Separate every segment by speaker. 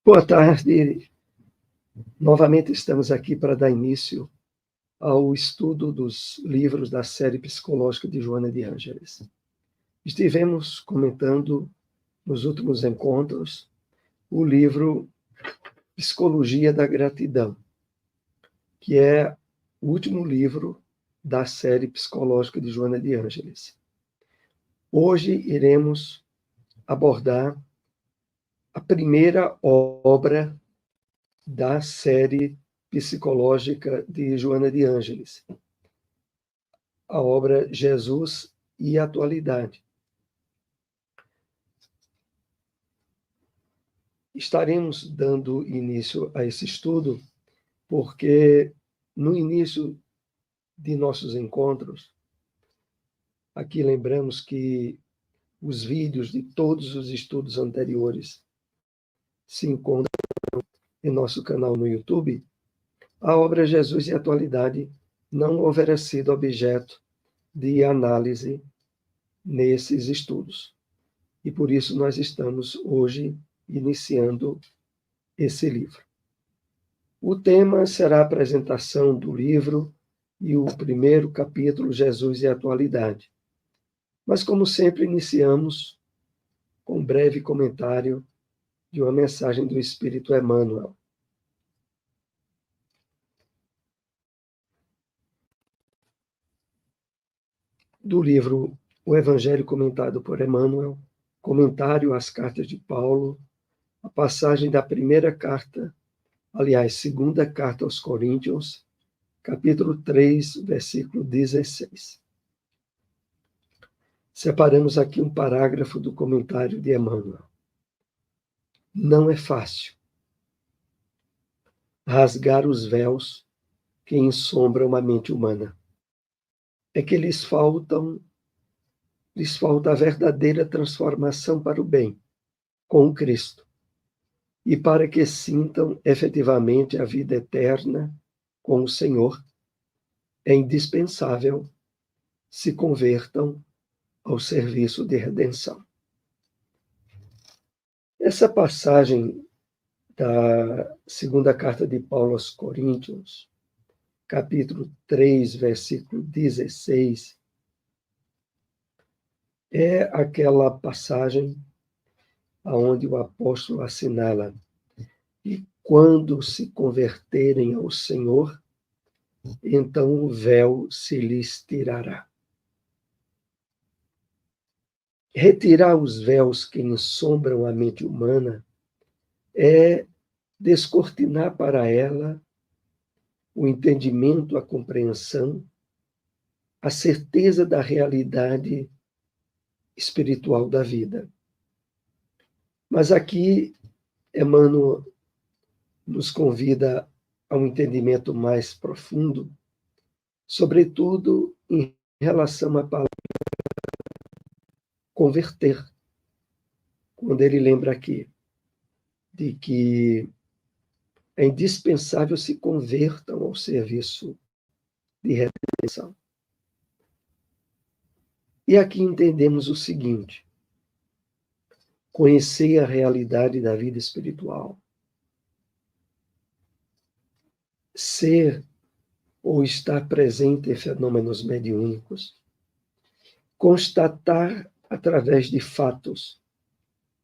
Speaker 1: Boa tarde. Novamente estamos aqui para dar início ao estudo dos livros da série psicológica de Joana de Ângeles. Estivemos comentando nos últimos encontros o livro Psicologia da Gratidão, que é o último livro da série psicológica de Joana de Ângeles. Hoje iremos abordar a primeira obra da série psicológica de Joana de Ângeles, a obra Jesus e a Atualidade. Estaremos dando início a esse estudo porque, no início de nossos encontros, aqui lembramos que os vídeos de todos os estudos anteriores se encontram em nosso canal no YouTube. A obra Jesus e a Atualidade não haverá sido objeto de análise nesses estudos. E por isso nós estamos hoje iniciando esse livro. O tema será a apresentação do livro e o primeiro capítulo, Jesus e a Atualidade. Mas, como sempre, iniciamos com um breve comentário de uma mensagem do Espírito Emmanuel. Do livro O Evangelho comentado por Emmanuel, comentário às cartas de Paulo, a passagem da primeira carta, segunda carta aos Coríntios, capítulo 3, versículo 16. Separamos aqui um parágrafo do comentário de Emmanuel. Não é fácil rasgar os véus que ensombram a mente humana. É que lhes falta a verdadeira transformação para o bem, com o Cristo, e para que sintam efetivamente a vida eterna com o Senhor, é indispensável se convertam ao serviço de redenção. Essa passagem da segunda carta de Paulo aos Coríntios, capítulo 3, versículo 16, é aquela passagem onde o apóstolo assinala: e quando se converterem ao Senhor, então o véu se lhes tirará. Retirar os véus que ensombram a mente humana é descortinar para ela o entendimento, a compreensão, a certeza da realidade espiritual da vida. Mas aqui, Emmanuel nos convida a um entendimento mais profundo, sobretudo em relação à palavra converter, quando ele lembra aqui de que é indispensável se convertam ao serviço de redenção. E aqui entendemos o seguinte: conhecer a realidade da vida espiritual, ser ou estar presente em fenômenos mediúnicos, constatar através de fatos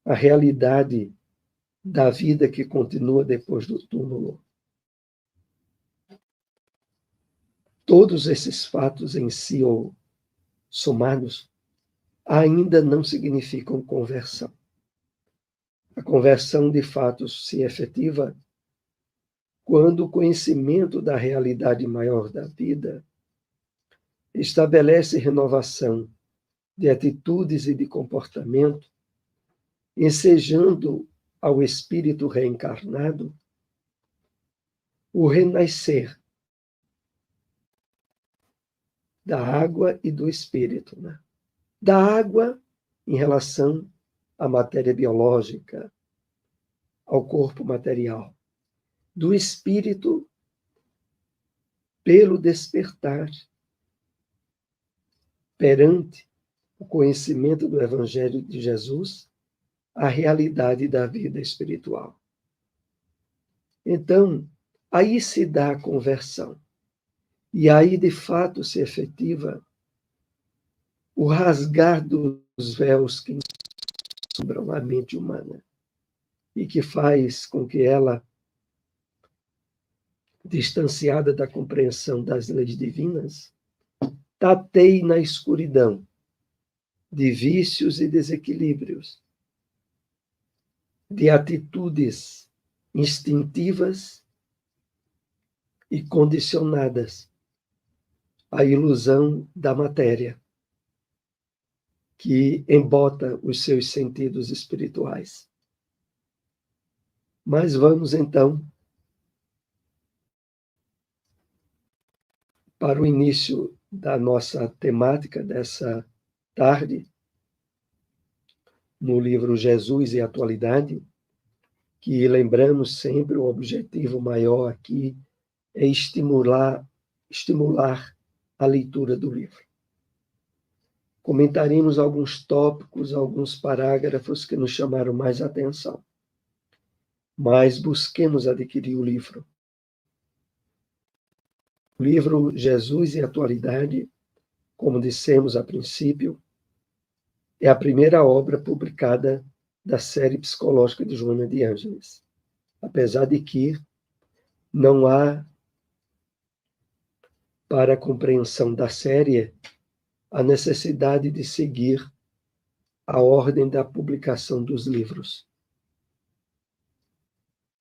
Speaker 1: a realidade da vida que continua depois do túmulo. Todos esses fatos em si, ou somados, ainda não significam conversão. A conversão, de fato, se efetiva quando o conhecimento da realidade maior da vida estabelece renovação de atitudes e de comportamento, ensejando ao espírito reencarnado o renascer da água e do espírito, né? Da água em relação à matéria biológica, ao corpo material, do espírito pelo despertar perante o conhecimento do Evangelho de Jesus, a realidade da vida espiritual. Então, aí se dá a conversão. E aí, de fato, se efetiva o rasgar dos véus que sobram à mente humana e que faz com que ela, distanciada da compreensão das leis divinas, tateie na escuridão de vícios e desequilíbrios, de atitudes instintivas e condicionadas à ilusão da matéria, que embota os seus sentidos espirituais. Mas vamos então para o início da nossa temática dessa tarde, no livro Jesus e Atualidade, que lembramos sempre o objetivo maior aqui é estimular a leitura do livro. Comentaremos alguns tópicos, alguns parágrafos que nos chamaram mais atenção. Mas busquemos adquirir o livro. O livro Jesus e Atualidade, como dissemos a princípio, é a primeira obra publicada da série psicológica de Joana de Ângeles. Apesar de que não há, para a compreensão da série, a necessidade de seguir a ordem da publicação dos livros.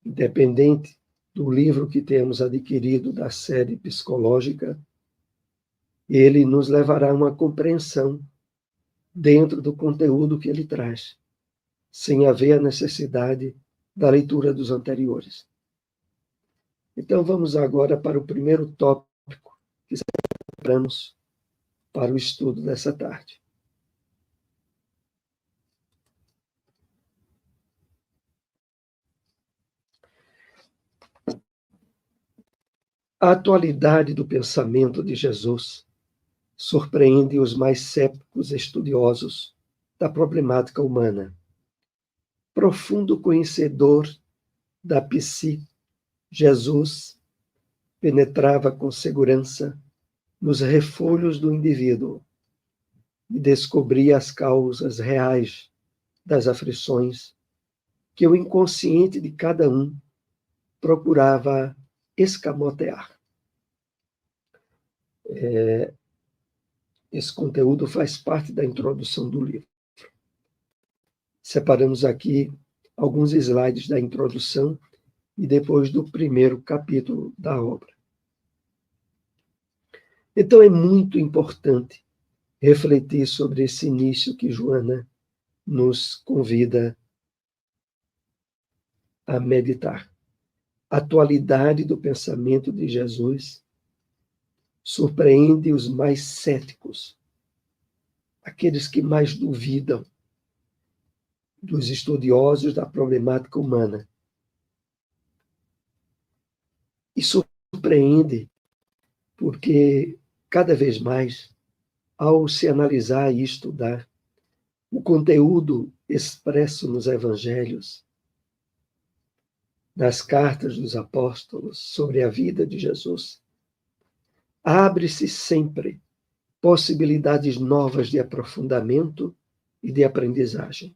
Speaker 1: Independente do livro que temos adquirido da série psicológica, ele nos levará a uma compreensão dentro do conteúdo que ele traz, sem haver a necessidade da leitura dos anteriores. Então vamos agora para o primeiro tópico que separamos para o estudo dessa tarde. A atualidade do pensamento de Jesus surpreende os mais cépticos estudiosos da problemática humana. Profundo conhecedor da psique, Jesus penetrava com segurança nos refolhos do indivíduo e descobria as causas reais das aflições que o inconsciente de cada um procurava escamotear. Esse conteúdo faz parte da introdução do livro. Separamos aqui alguns slides da introdução e depois do primeiro capítulo da obra. Então é muito importante refletir sobre esse início que Joana nos convida a meditar. A atualidade do pensamento de Jesus surpreende os mais céticos, aqueles que mais duvidam dos estudiosos da problemática humana. E surpreende porque, cada vez mais, ao se analisar e estudar o conteúdo expresso nos evangelhos, nas cartas dos apóstolos sobre a vida de Jesus, abre-se sempre possibilidades novas de aprofundamento e de aprendizagem.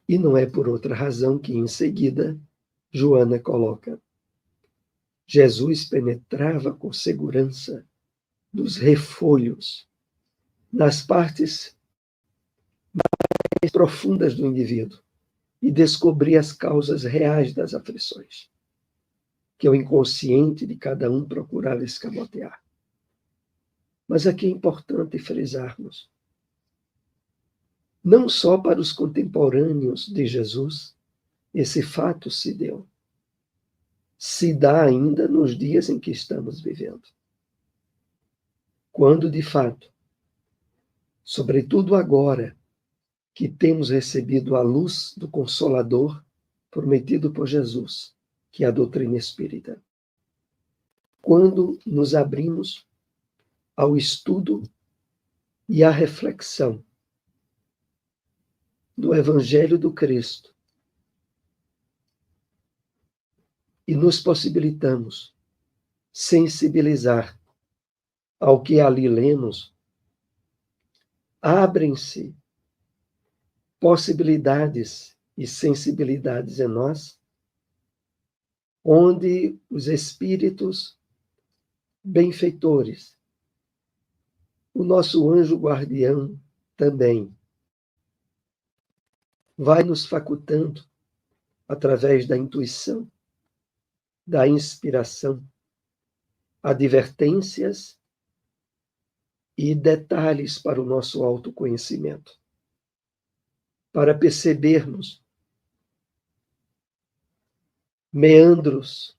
Speaker 1: E não é por outra razão que, em seguida, Joana coloca: Jesus penetrava com segurança nos refolhos, nas partes mais profundas do indivíduo, e descobria as causas reais das aflições, que o inconsciente de cada um procurava escamotear. Mas aqui é importante frisarmos: não só para os contemporâneos de Jesus esse fato se deu, se dá ainda nos dias em que estamos vivendo. Quando, de fato, sobretudo agora que temos recebido a luz do Consolador prometido por Jesus, que é a doutrina espírita, quando nos abrimos ao estudo e à reflexão do Evangelho do Cristo, e nos possibilitamos sensibilizar ao que ali lemos, abrem-se possibilidades e sensibilidades em nós, onde os espíritos benfeitores, o nosso anjo guardião também, vai nos facultando, através da intuição, da inspiração, advertências e detalhes para o nosso autoconhecimento, para percebermos meandros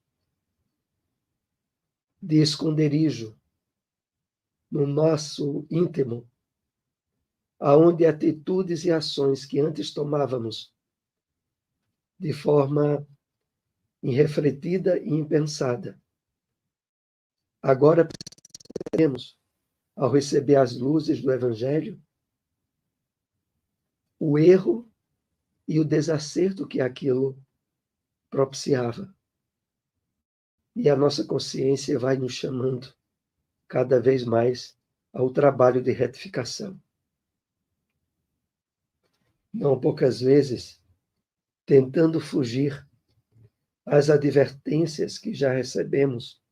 Speaker 1: de esconderijo no nosso íntimo, aonde atitudes e ações que antes tomávamos de forma irrefletida e impensada, agora percebemos, ao receber as luzes do Evangelho, o erro e o desacerto que aquilo propiciava. E a nossa consciência vai nos chamando cada vez mais ao trabalho de retificação. Não poucas vezes, tentando fugir às advertências que já recebemos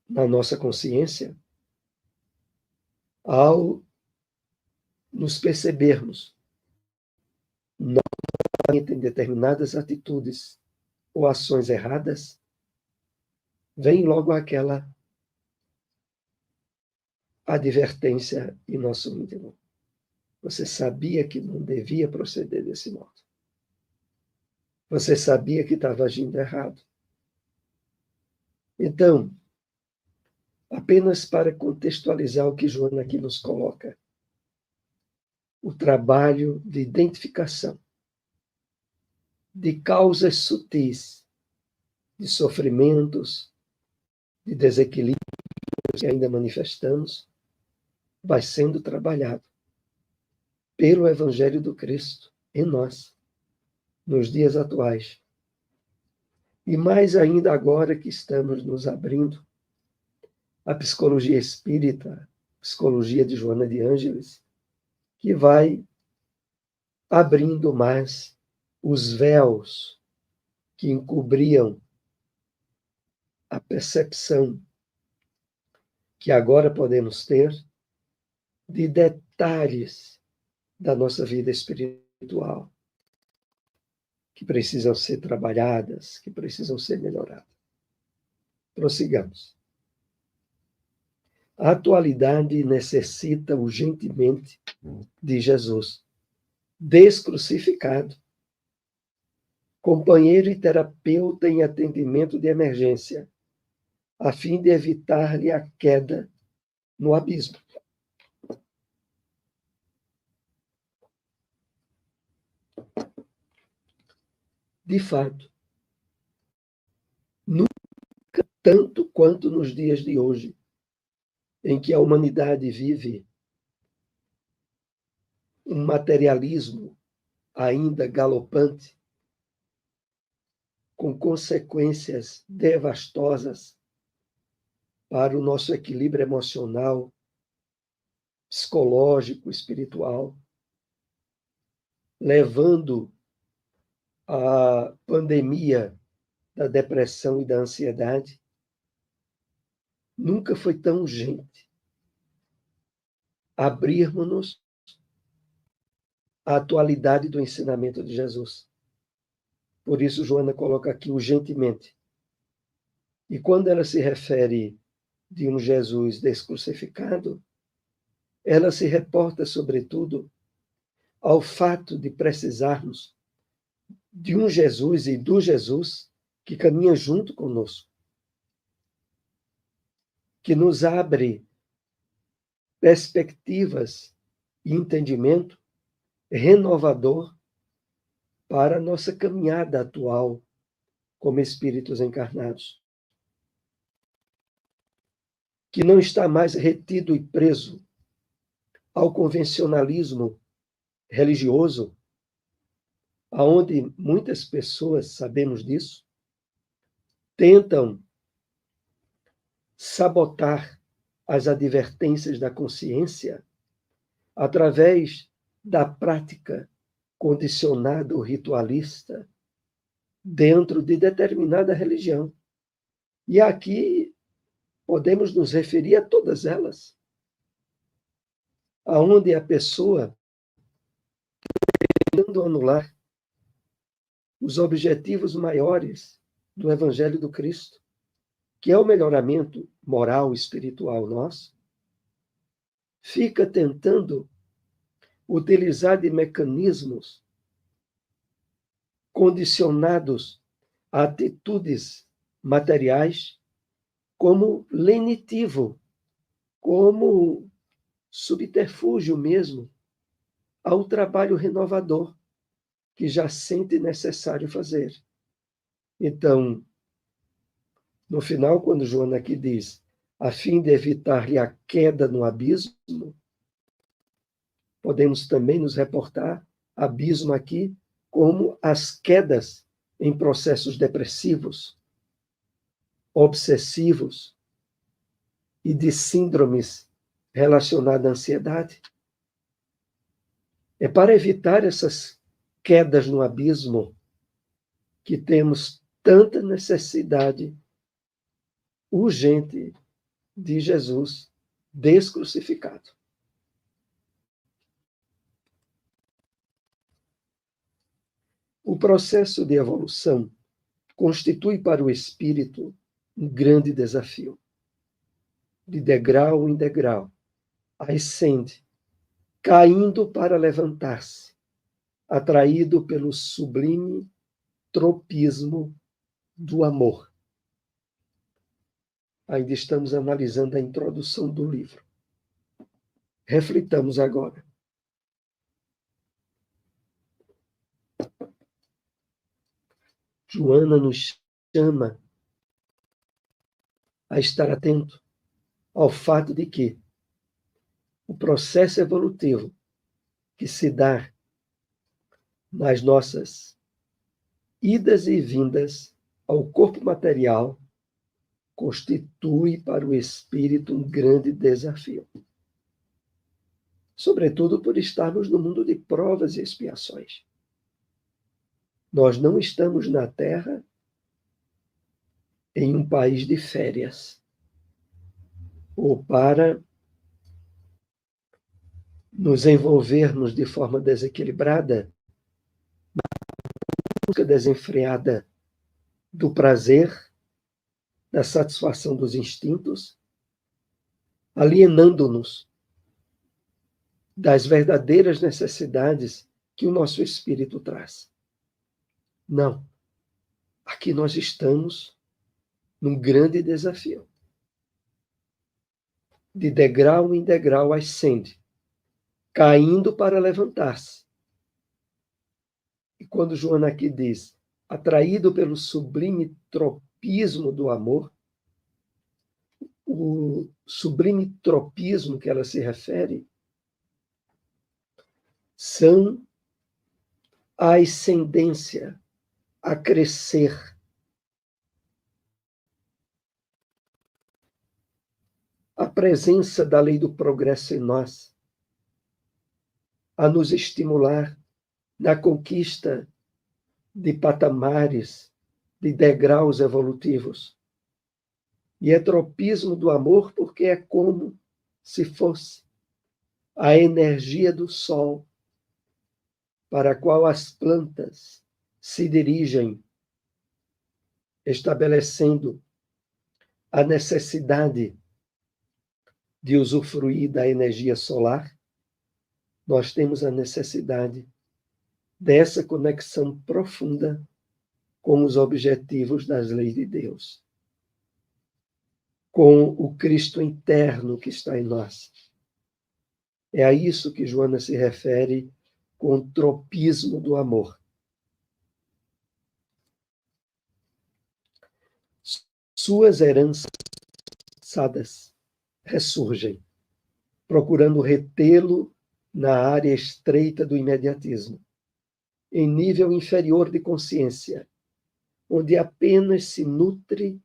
Speaker 1: na nossa consciência, ao nos percebermos novamente em determinadas atitudes ou ações erradas, vem logo aquela advertência em nosso íntimo. Você sabia que não devia proceder desse modo. Você sabia que estava agindo errado. Então, apenas para contextualizar o que Joana aqui nos coloca, o trabalho de identificação de causas sutis, de sofrimentos, de desequilíbrios que ainda manifestamos, vai sendo trabalhado pelo Evangelho do Cristo em nós, nos dias atuais. E mais ainda agora que estamos nos abrindo à psicologia espírita, psicologia de Joana de Ângeles, que vai abrindo mais os véus que encobriam a percepção que agora podemos ter de detalhes da nossa vida espiritual, que precisam ser trabalhadas, que precisam ser melhoradas. Prossigamos. A atualidade necessita urgentemente de Jesus, descrucificado, companheiro e terapeuta em atendimento de emergência, a fim de evitar-lhe a queda no abismo. De fato, nunca tanto quanto nos dias de hoje, em que a humanidade vive um materialismo ainda galopante, com consequências devastosas para o nosso equilíbrio emocional, psicológico, espiritual, levando à pandemia da depressão e da ansiedade. Nunca foi tão urgente abrirmos-nos à atualidade do ensinamento de Jesus. Por isso, Joana coloca aqui urgentemente. E quando ela se refere de um Jesus descrucificado, ela se reporta, sobretudo, ao fato de precisarmos de um Jesus e do Jesus que caminha junto conosco, que nos abre perspectivas e entendimento renovador para a nossa caminhada atual como espíritos encarnados, que não está mais retido e preso ao convencionalismo religioso aonde muitas pessoas, sabemos disso, tentam sabotar as advertências da consciência através da prática condicionada ou ritualista dentro de determinada religião. E aqui podemos nos referir a todas elas, aonde a pessoa tentando anular os objetivos maiores do Evangelho do Cristo, que é o melhoramento moral e espiritual nosso, fica tentando utilizar de mecanismos condicionados a atitudes materiais como lenitivo, como subterfúgio mesmo ao trabalho renovador que já sente necessário fazer. Então, no final, quando Joana aqui diz, a fim de evitar a queda no abismo, podemos também nos reportar abismo aqui como as quedas em processos depressivos, obsessivos e de síndromes relacionadas à ansiedade. É para evitar essas quedas no abismo que temos tanta necessidade urgente de Jesus descrucificado. O processo de evolução constitui para o espírito um grande desafio. De degrau em degrau, ascende, caindo para levantar-se, atraído pelo sublime tropismo do amor. Ainda estamos analisando a introdução do livro. Reflitamos agora. Joana nos chama a estar atento ao fato de que o processo evolutivo que se dá nas nossas idas e vindas ao corpo material constitui para o espírito um grande desafio. Sobretudo por estarmos no mundo de provas e expiações. Nós não estamos na Terra em um país de férias, ou para nos envolvermos de forma desequilibrada na busca desenfreada do prazer, da satisfação dos instintos, alienando-nos das verdadeiras necessidades que o nosso espírito traz. Não. Aqui nós estamos num grande desafio. De degrau em degrau ascende, caindo para levantar-se. E quando Joana aqui diz, atraído pelo sublime tropismo do amor, o sublime tropismo que ela se refere são a ascendência, a crescer, a presença da lei do progresso em nós, a nos estimular na conquista de patamares, de degraus evolutivos. E é tropismo do amor porque é como se fosse a energia do sol para a qual as plantas se dirigem, estabelecendo a necessidade de usufruir da energia solar. Nós temos a necessidade dessa conexão profunda com os objetivos das leis de Deus, com o Cristo interno que está em nós. É a isso que Joana se refere com o tropismo do amor. Suas heranças ressurgem, procurando retê-lo na área estreita do imediatismo. em nível inferior de consciência, onde apenas se nutre,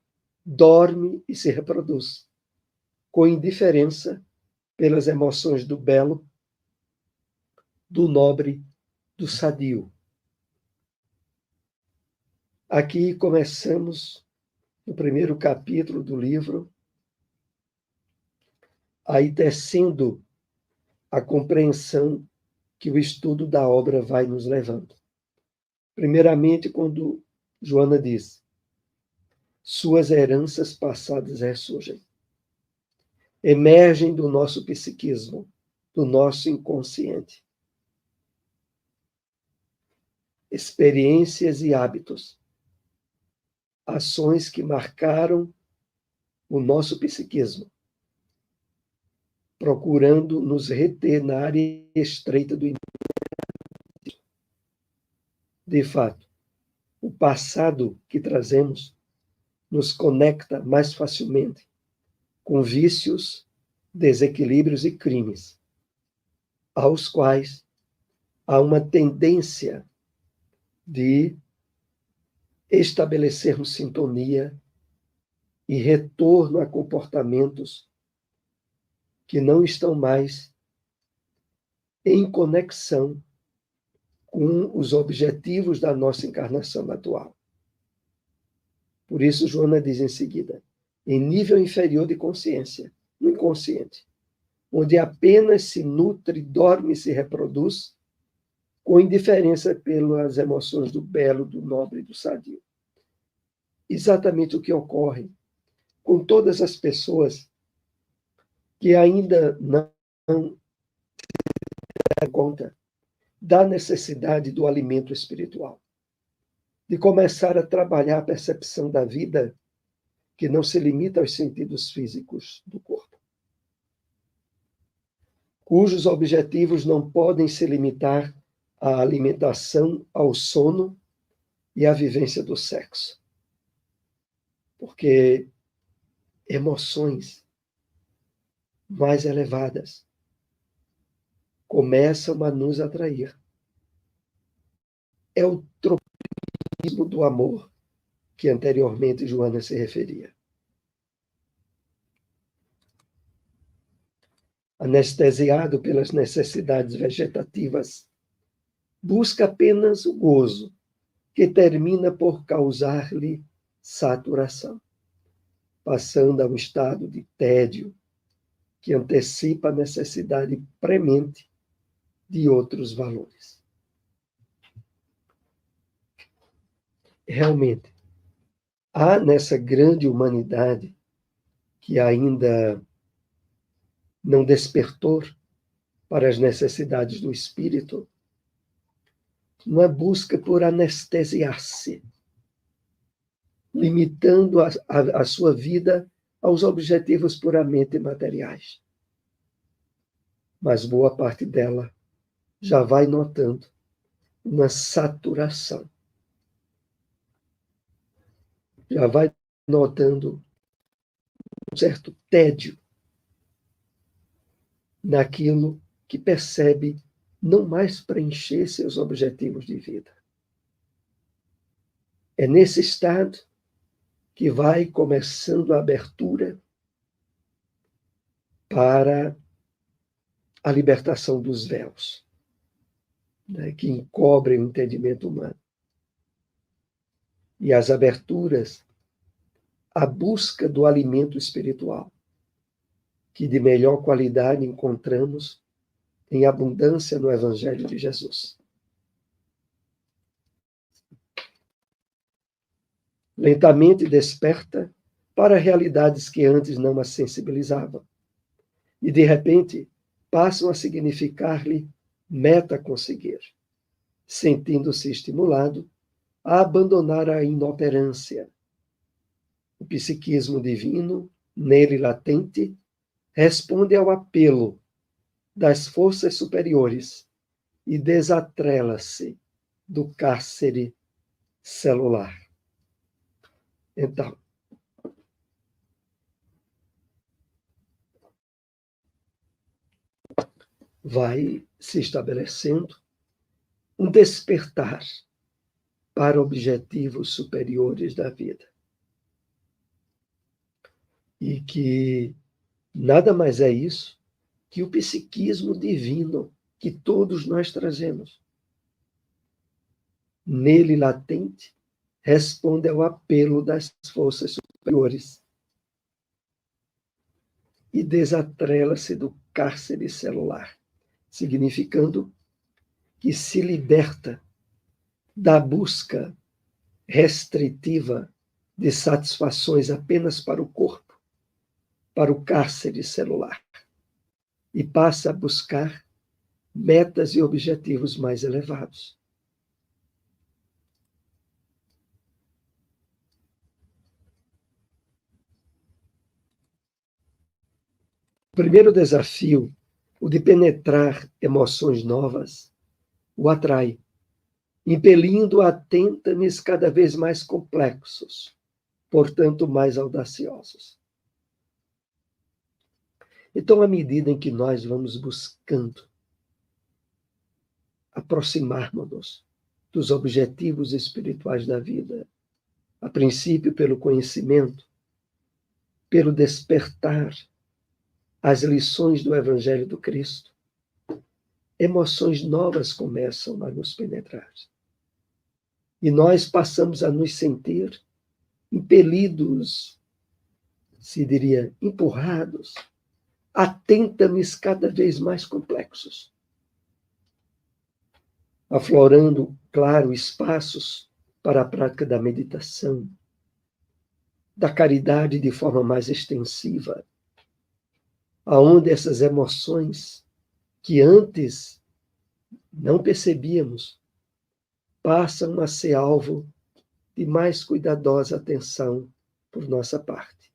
Speaker 1: dorme e se reproduz, com indiferença pelas emoções do belo, do nobre, do sadio. Aqui começamos no primeiro capítulo do livro, aí tecendo a compreensão que o estudo da obra vai nos levando. Primeiramente, quando Joana diz: suas heranças passadas ressurgem, emergem do nosso psiquismo, do nosso inconsciente. Experiências e hábitos, ações que marcaram o nosso psiquismo, procurando nos reter na área estreita do indivíduo. De fato, o passado que trazemos nos conecta mais facilmente com vícios, desequilíbrios e crimes, aos quais há uma tendência de estabelecermos sintonia e retorno a comportamentos que não estão mais em conexão com os objetivos da nossa encarnação atual. Por isso, Joana diz em seguida: em nível inferior de consciência, no inconsciente, onde apenas se nutre, dorme e se reproduz, com indiferença pelas emoções do belo, do nobre e do sadio. Exatamente o que ocorre com todas as pessoas que ainda não dão conta da necessidade do alimento espiritual, de começar a trabalhar a percepção da vida que não se limita aos sentidos físicos do corpo, cujos objetivos não podem se limitar à alimentação, ao sono e à vivência do sexo. Porque emoções mais elevadas começam a nos atrair. É o tropismo do amor que anteriormente Joana se referia. Anestesiado pelas necessidades vegetativas, busca apenas o gozo, que termina por causar-lhe saturação, passando a um estado de tédio que antecipa a necessidade premente de outros valores. Realmente, há nessa grande humanidade que ainda não despertou para as necessidades do espírito, uma busca por anestesiar-se, limitando a sua vida aos objetivos puramente materiais. Mas boa parte dela já vai notando uma saturação, já vai notando um certo tédio naquilo que percebe não mais preencher seus objetivos de vida. É nesse estado que vai começando a abertura para a libertação dos véus, né, que encobrem o entendimento humano. E as aberturas, a busca do alimento espiritual, que de melhor qualidade encontramos em abundância no Evangelho de Jesus. Lentamente desperta para realidades que antes não a sensibilizavam. E, de repente, passam a significar-lhe meta a conseguir, sentindo-se estimulado a abandonar a inoperância. O psiquismo divino, nele latente, responde ao apelo das forças superiores e desatrela-se do cárcere celular. Então, vai se estabelecendo um despertar para objetivos superiores da vida. E que nada mais é isso que o psiquismo divino que todos nós trazemos. Nele latente, responde ao apelo das forças superiores e desatrela-se do cárcere celular, significando que se liberta da busca restritiva de satisfações apenas para o corpo, para o cárcere celular, e passa a buscar metas e objetivos mais elevados. O primeiro desafio, o de penetrar emoções novas, o atrai, impelindo a tentames cada vez mais complexos, portanto mais audaciosos. Então, à medida em que nós vamos buscando aproximarmos-nos dos objetivos espirituais da vida, a princípio pelo conhecimento, pelo despertar às lições do Evangelho do Cristo, emoções novas começam a nos penetrar. E nós passamos a nos sentir impelidos, se diria, empurrados, a tentames cada vez mais complexos, aflorando, claro, espaços para a prática da meditação, da caridade de forma mais extensiva, aonde essas emoções que antes não percebíamos passam a ser alvo de mais cuidadosa atenção por nossa parte.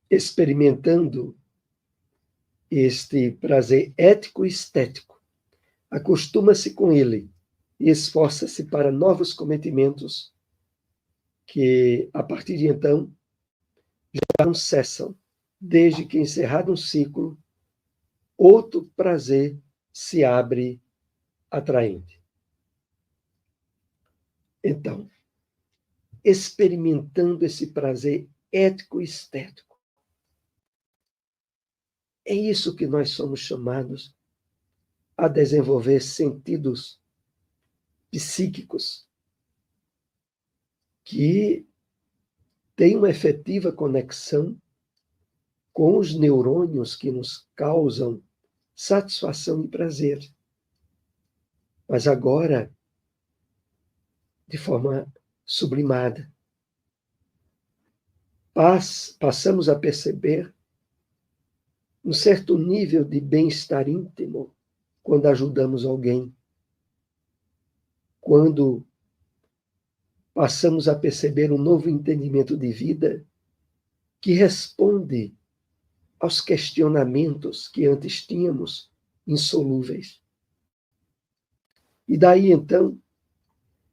Speaker 1: Experimentando este prazer ético e estético, acostuma-se com ele e esforça-se para novos cometimentos que, a partir de então, já não cessam, desde que, encerrado um ciclo, outro prazer se abre atraente. Então, experimentando esse prazer ético e estético, é isso que nós somos chamados a desenvolver sentidos psíquicos que têm uma efetiva conexão com os neurônios que nos causam satisfação e prazer. Mas agora, de forma sublimada, passamos a perceber um certo nível de bem-estar íntimo quando ajudamos alguém, quando passamos a perceber um novo entendimento de vida que responde aos questionamentos que antes tínhamos insolúveis. E daí, então,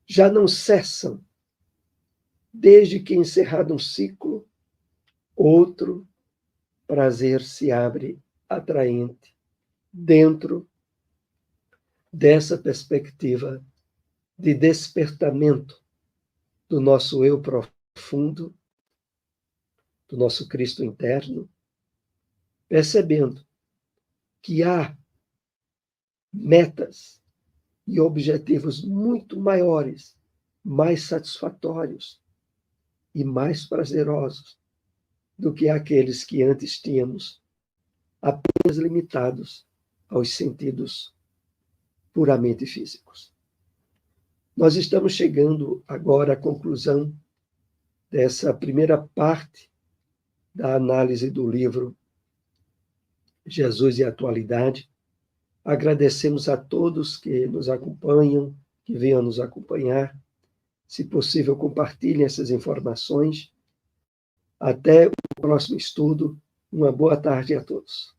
Speaker 1: já não cessam, desde que encerrado um ciclo, outro prazer se abre atraente dentro dessa perspectiva de despertamento do nosso eu profundo, do nosso Cristo interno, percebendo que há metas e objetivos muito maiores, mais satisfatórios e mais prazerosos do que aqueles que antes tínhamos, apenas limitados aos sentidos puramente físicos. Nós estamos chegando agora à conclusão dessa primeira parte da análise do livro Jesus e a Atualidade. Agradecemos a todos que nos acompanham, que venham nos acompanhar. Se possível, compartilhem essas informações. Até o próximo estudo. Uma boa tarde a todos.